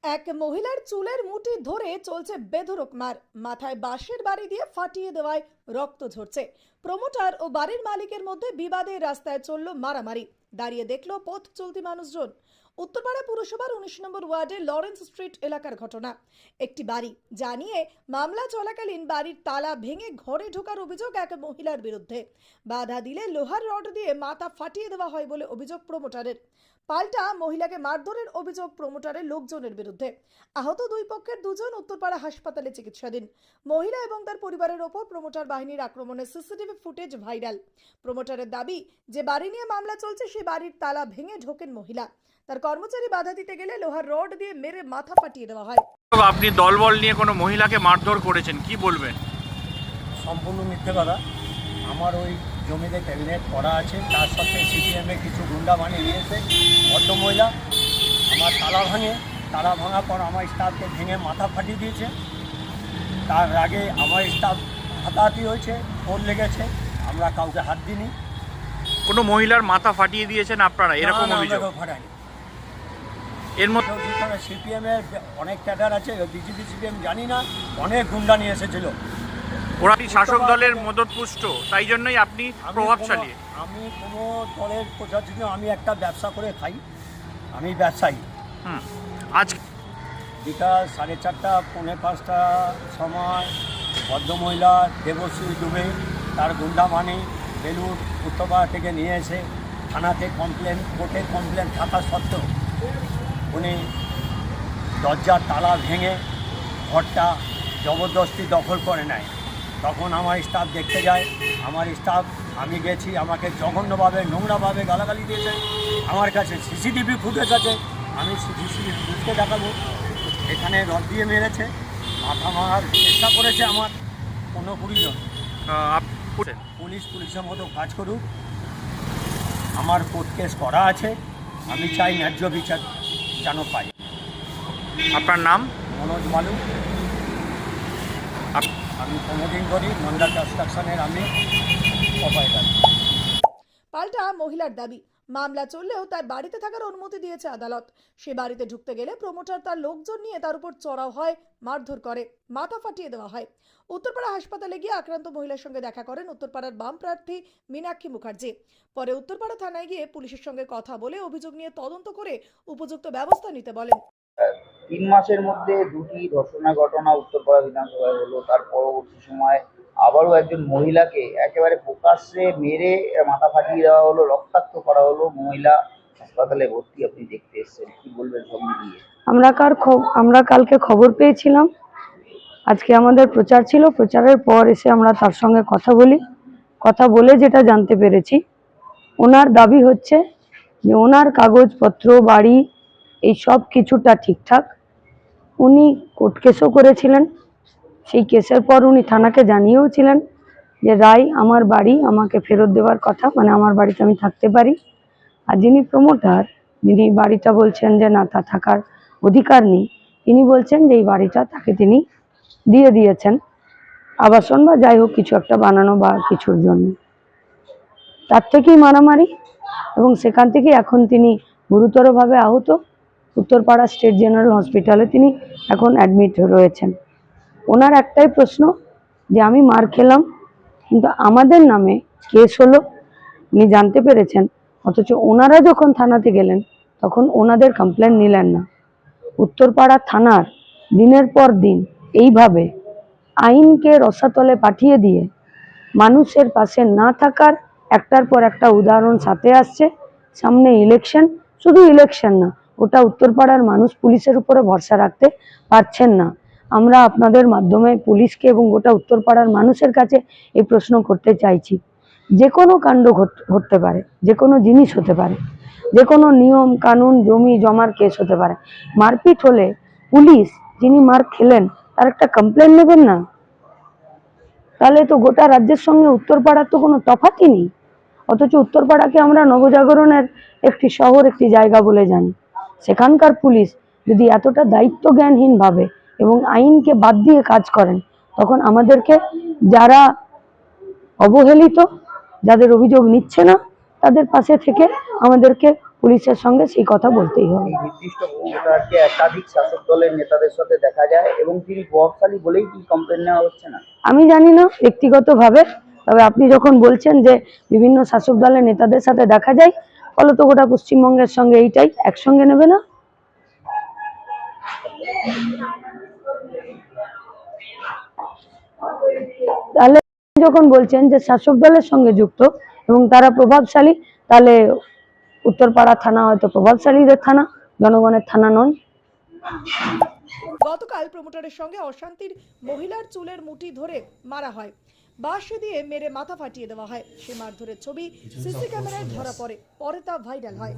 এক মহিলার চুলের মুঠি ধরে চলছে বেধড়ক মার, মাথায় বাঁশের বাড়ি দিয়ে ফাটিয়ে দেওয়ায় রক্ত ঝরছে। প্রমোটার ও বাড়ির মালিকের মধ্যে বিবাদে রাস্তায় চলল মারামারি। দাঁড়িয়ে দেখলো পথ চলতি মানুষজন। উত্তরপাড়া পুরসভার 19 নম্বর ওয়ার্ডে লরেন্স স্ট্রিট এলাকার ঘটনা। একটি বাড়ি জানিয়ে মামলা চলাকালীন বাড়ির তালা ভেঙে ঘরে ঢোকার অভিযোগ এক মহিলার বিরুদ্ধে। বাধা দিলে লোহার রড দিয়ে মাথা ফাটিয়ে দেওয়া হয় বলে অভিযোগ প্রমোটারের। পাল্টা মহিলাকে মারধরের অভিযোগ প্রমোটারের লোকজনের বিরুদ্ধে। আহত দুই পক্ষের দুজন উত্তরপাড়া হাসপাতালে চিকিৎসাধীন। মহিলা এবং তার পরিবারের ওপর প্রমোটার বাহিনীর আক্রমণের সিসিটিভি ফুটেজ ভাইরাল। প্রমোটারের দাবি যে বাড়ি নিয়ে মামলা চলছে সেই বাড়ির তালা ভেঙে ঢোকেন মহিলা। তার কর্মচারী বাধা দিতে গেলে লোহার রড দিয়ে মেরে মাথা ফাটিয়ে দেওয়া হয়। আপনি দলবল নিয়ে কোনো মহিলাকে মারধর করেছেন, কি বলবেন? সম্পূর্ণ মিথ্যে কথা। আমার ওই জমিতে ক্যাবিনেট করা আছে, তার সাথে সিপিএমে কিছু গুন্ডা বানিয়ে নিয়েছে। ভদ্রমহিলা আমার তালা ভাঙার পর আমার স্টাফকে ভেঙে মাথা ফাটিয়ে দিয়েছে। তার আগে আমার স্টাফ হাতাহাতি হয়েছে, ওর লেগেছে, আমরা কাউকে হাত দিইনি। কোনো মহিলার মাথা ফাটিয়ে দিয়েছেন আপনারা, এরকম অভিযোগ? ফাটায়নি। এর মধ্যে সিপিএমের অনেক ক্যাডার আছে, বিজেপি সিপিএম জানি না, অনেক গুন্ডা নিয়ে এসেছিল। ওরা শাসক দলের মদতপুষ্ট, তাই জন্যই আপনি প্রভাবশালী। আমি কোনো দলের প্রচার জন্য, আমি একটা ব্যবসা করে খাই, আমি ব্যবসায়ী। আজ বিকাল 4:30 পৌনে 5টা সময় ভদ্রমহিলা দেবশ্রী দুবে তার গুন্ডা মানে বেলুর উত্তরপাড়া থেকে নিয়ে এসে থানাতে কমপ্লেন, কোর্টে কমপ্লেন থাকা সত্ত্বেও উনি দরজার তালা ভেঙে ঘরটা জবরদস্তি দখল করে নেয়। তখন আমার স্টাফ দেখতে যায়। আমার স্টাফ, আমি গেছি, আমাকে জঘন্যভাবে নোংরাভাবে গালাগালি দিয়েছে। আমার কাছে সিসিটিভি ফুটেজ আছে, আমি সিসিটিভি ফুটেজকে দেখাবো। এখানে রড দিয়ে মেরেছে, মাথা মারার চেষ্টা করেছে আমার 15-20 জন। পুলিশের মতো কাজ করুক। আমার কোর্ট কেস করা আছে, আমি চাই ন্যায্য বিচার যেন পাই। আপনার নাম? মনোজ মালু। আমি প্রমোটিং করি মন্ডা কনস্ট্রাকশনের, আমি অপারেটর। পাল্টা মহিলার দাবি, মামলা চললেও তার বাড়িতে থাকার অনুমতি দিয়েছে আদালত। সে বাড়িতে ঢুকতে গেলে প্রমোটার তার লোকজন নিয়ে তার উপর চড়াও হয়, মারধর করে, মাথা ফাটিয়ে দেওয়া হয়। উত্তরপাড়া হাসপাতালে গিয়ে আক্রান্ত মহিলার সঙ্গে দেখা করেন উত্তরপাড়ার বাম প্রার্থী মীনাক্ষী মুখার্জি। পরে উত্তরপাড়া থানায় গিয়ে পুলিশের সঙ্গে কথা বলে অভিযোগ নিয়ে তদন্ত করে উপযুক্ত ব্যবস্থা নিতে বলেন। 3 মাসের মধ্যে 2টি ধর্ষণের ঘটনা উত্তরপাড়া বিধানসভায় হলো। তার পরবর্তী সময় আবারও একজন মহিলাকে একেবারে প্রকাশ্যে মেরে মাথা ফাটিয়ে দেওয়া হলো, রক্তাক্ত করা হলো। মহিলা হাসপাতালে ভর্তি, আপনি দেখতে এসেছেন, কি বলবেন সব মিলিয়ে? আমরা কালকে খবর পেয়েছিলাম, আজকে আমাদের প্রচার ছিল, প্রচারের পর এসে আমরা তার সঙ্গে কথা বলে যেটা জানতে পেরেছি, ওনার দাবি হচ্ছে যে ওনার কাগজপত্র, বাড়ি, এই সব কিছুটা ঠিকঠাক। উনি কোর্ট কেসও করেছিলেন। সেই কেসের পর উনি থানাকে জানিয়েওছিলেন যে রায়, আমার বাড়ি আমাকে ফেরত দেওয়ার কথা, মানে আমার বাড়িতে আমি থাকতে পারি। আর যিনি প্রমোটার, যিনি বাড়িটা বলছেন যে না, তা থাকার অধিকার নেই, তিনি বলছেন যে এই বাড়িটা তাকে তিনি দিয়ে দিয়েছেন আবাসন বা যাই হোক কিছু একটা বানানো বা কিছুর জন্য। তার থেকেই মারামারি, এবং সেখান থেকে এখন তিনি গুরুতরভাবে আহত। উত্তরপাড়া স্টেট জেনারেল হসপিটালে তিনি এখন অ্যাডমিট রয়েছেন। ওনার একটাই প্রশ্ন যে আমি মার খেলাম, কিন্তু আমাদের নামে কেস হলো, উনি জানতে পেরেছেন, অথচ ওনারা যখন থানাতে গেলেন তখন ওনাদের কমপ্লেন নিলেন না। উত্তরপাড়া থানার দিনের পর দিন এইভাবে আইনকে রসাতলে পাঠিয়ে দিয়ে মানুষের পাশে না থাকার একটার পর একটা উদাহরণ সাথে আসছে। সামনে ইলেকশন, শুধু ইলেকশন না, ওটা উত্তরপাড়ার মানুষ পুলিশের উপরে ভরসা রাখতে পারছেন না। আমরা আপনাদের মাধ্যমে পুলিশকে এবং গোটা উত্তরপাড়ার মানুষের কাছে এই প্রশ্ন করতে চাইছি, যে কোনো কাণ্ড ঘটতে পারে, যে কোনো জিনিস হতে পারে, যে কোনো নিয়ম কানুন জমি জমার কেস হতে পারে। মারপিট হলে পুলিশ, যিনি মার খেলেন, তার একটা কমপ্লেন নেবেন না? তাহলে তো গোটা রাজ্যের সঙ্গে উত্তরপাড়ার তো কোনো তফাৎই নেই। অথচ উত্তরপাড়াকে আমরা নবজাগরণের একটি শহর, একটি জায়গা বলে জানি। সেখানকার পুলিশ যদি এতটা দায়িত্ব জ্ঞানহীন ভাবে এবং আইনকে বাদ দিয়ে কাজ করেন, তখন আমাদেরকে, যারা অবহেলিত, যাদের অভিযোগ নিচ্ছে না, তাদের পাশে থেকে আমাদেরকে পুলিশের সঙ্গে সেই কথা বলতেই হবে। এই নির্দিষ্ট প্রমোটারকে একাধিক শাসক দলের নেতাদের সাথে দেখা যায় এবং তিনি প্রভাবশালী বলেই কি কমপ্লেন নেওয়া হচ্ছে না? আমি জানি না ব্যক্তিগতভাবে, তবে আপনি যখন বলছেন যে বিভিন্ন শাসক দলের নেতাদের সাথে দেখা যায়, ফলত গোটা পশ্চিমবঙ্গের সঙ্গে এইটাই একসঙ্গে নেবে না। তাহলে যখন বলছেন যে শাসক দলের সঙ্গে যুক্ত এবং তারা প্রভাবশালী, তাহলে উত্তরপাড়া থানা হয়তো প্রভাবশালীদের থানা, জনগণের থানা নয়। গতকাল প্রমোটারের সঙ্গে অশান্তির মহিলার চুলের মুঠি ধরে মারা হয়, বাঁশ দিয়ে মেরে মাথা ফাটিয়ে দেওয়া হয়। সে মারধরের ছবি সিসি ক্যামেরায় ধরা পড়ে, পরে তা ভাইরাল হয়।